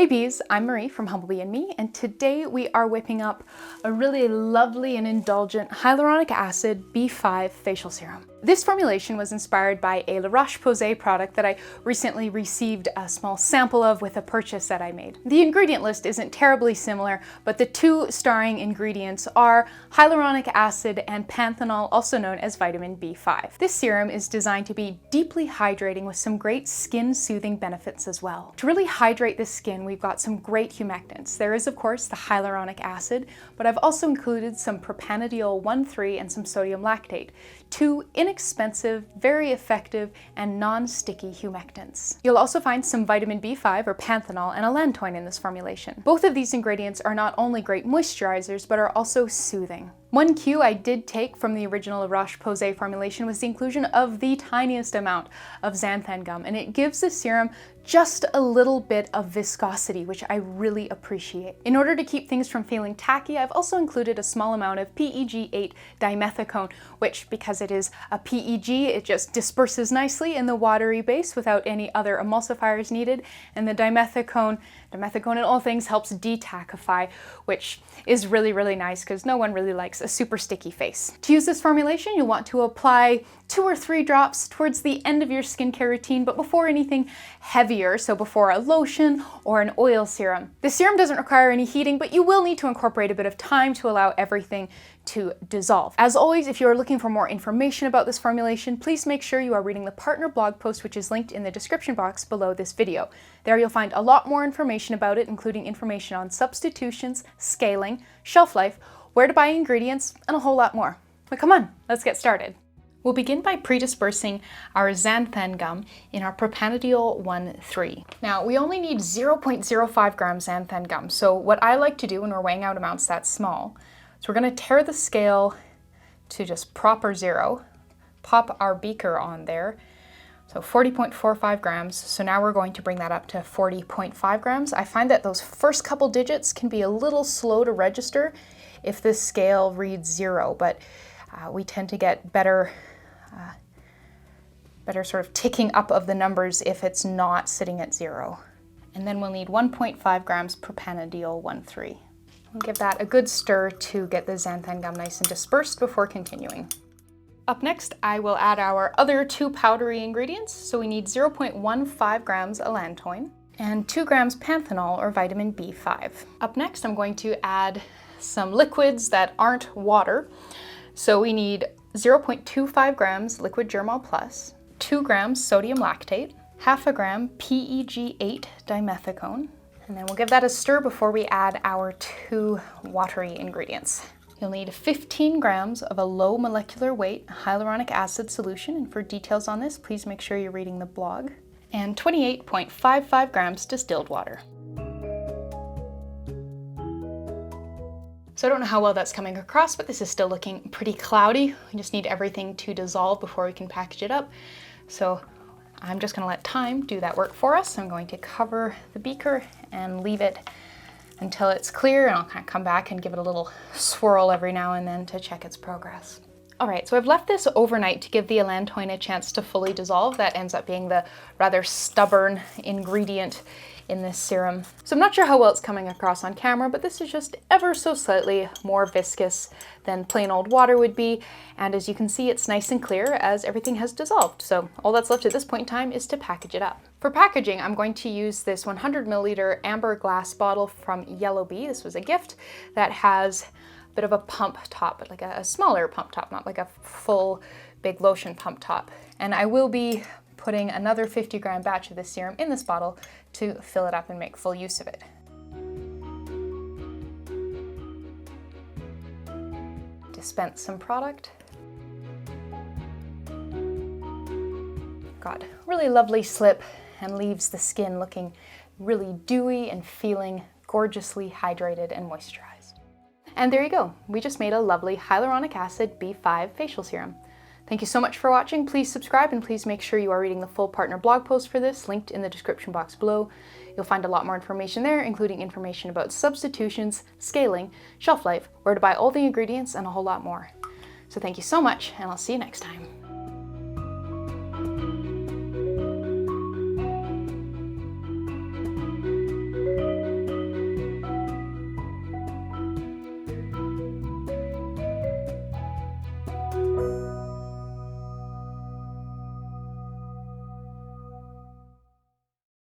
Hey bees, I'm Marie from Humblebee and Me, and today we are whipping up a really lovely and indulgent hyaluronic acid B5 facial serum. This formulation was inspired by a La Roche-Posay product that I recently received a small sample of with a purchase that I made. The ingredient list isn't terribly similar, but the two starring ingredients are hyaluronic acid and panthenol, also known as vitamin B5. This serum is designed to be deeply hydrating with some great skin-soothing benefits as well. To really hydrate the skin, we've got some great humectants. There is, of course, the hyaluronic acid, but I've also included some Propanediol 1,3 and some sodium lactate, two inexpensive, very effective, and non-sticky humectants. You'll also find some vitamin B5 or panthenol and allantoin in this formulation. Both of these ingredients are not only great moisturizers, but are also soothing. One cue I did take from the original La Roche-Posay formulation was the inclusion of the tiniest amount of xanthan gum, and it gives the serum just a little bit of viscosity, which I really appreciate. In order to keep things from feeling tacky, I've also included a small amount of PEG-8 dimethicone, which, because it is a PEG, it just disperses nicely in the watery base without any other emulsifiers needed, and the dimethicone in all things helps detackify, which is really, really nice because no one really likes a super sticky face. To use this formulation, you'll want to apply 2 or 3 drops towards the end of your skincare routine, but before anything heavier, so before a lotion or an oil serum. The serum doesn't require any heating, but you will need to incorporate a bit of time to allow everything to dissolve. As always, if you are looking for more information about this formulation, please make sure you are reading the partner blog post, which is linked in the description box below this video. There you'll find a lot more information about it, including information on substitutions, scaling, shelf life, where to buy ingredients, and a whole lot more. But come on, let's get started. We'll begin by pre-dispersing our xanthan gum in our Propanediol 1,3. Now, we only need 0.05 grams xanthan gum, so what I like to do when we're weighing out amounts that small, so we're going to tear the scale to just proper 0, pop our beaker on there, so 40.45 grams, so now we're going to bring that up to 40.5 grams. I find that those first couple digits can be a little slow to register if the scale reads 0, but we tend to get better sort of ticking up of the numbers if it's not sitting at 0. And then we'll need 1.5 grams Propanediol 1,3. We'll give that a good stir to get the xanthan gum nice and dispersed before continuing. Up next, I will add our other 2 powdery ingredients. So we need 0.15 grams allantoin and 2 grams panthenol or vitamin B5. Up next, I'm going to add some liquids that aren't water. So we need 0.25 grams liquid germall plus, 2 grams sodium lactate, half a gram PEG-8 dimethicone, and then we'll give that a stir before we add our 2 watery ingredients. You'll need 15 grams of a low molecular weight hyaluronic acid solution, and for details on this, please make sure you're reading the blog, and 28.55 grams distilled water. So I don't know how well that's coming across, but this is still looking pretty cloudy. We just need everything to dissolve before we can package it up. So I'm just gonna let time do that work for us. I'm going to cover the beaker and leave it until it's clear, and I'll kind of come back and give it a little swirl every now and then to check its progress. All right, so I've left this overnight to give the allantoin a chance to fully dissolve. That ends up being the rather stubborn ingredient in this serum. So I'm not sure how well it's coming across on camera, but this is just ever so slightly more viscous than plain old water would be. And as you can see, it's nice and clear as everything has dissolved. So all that's left at this point in time is to package it up. For packaging, I'm going to use this 100 milliliter amber glass bottle from Humblebee. This was a gift that has a bit of a pump top, but like a smaller pump top, not like a full big lotion pump top. And I will be putting another 50 gram batch of this serum in this bottle to fill it up and make full use of it. Dispense some product. Got really lovely slip and leaves the skin looking really dewy and feeling gorgeously hydrated and moisturized. And there you go. We just made a lovely hyaluronic acid B5 facial serum. Thank you so much for watching. Please subscribe and please make sure you are reading the full partner blog post for this, linked in the description box below. You'll find a lot more information there, including information about substitutions, scaling, shelf life, where to buy all the ingredients, and a whole lot more. So thank you so much, and I'll see you next time.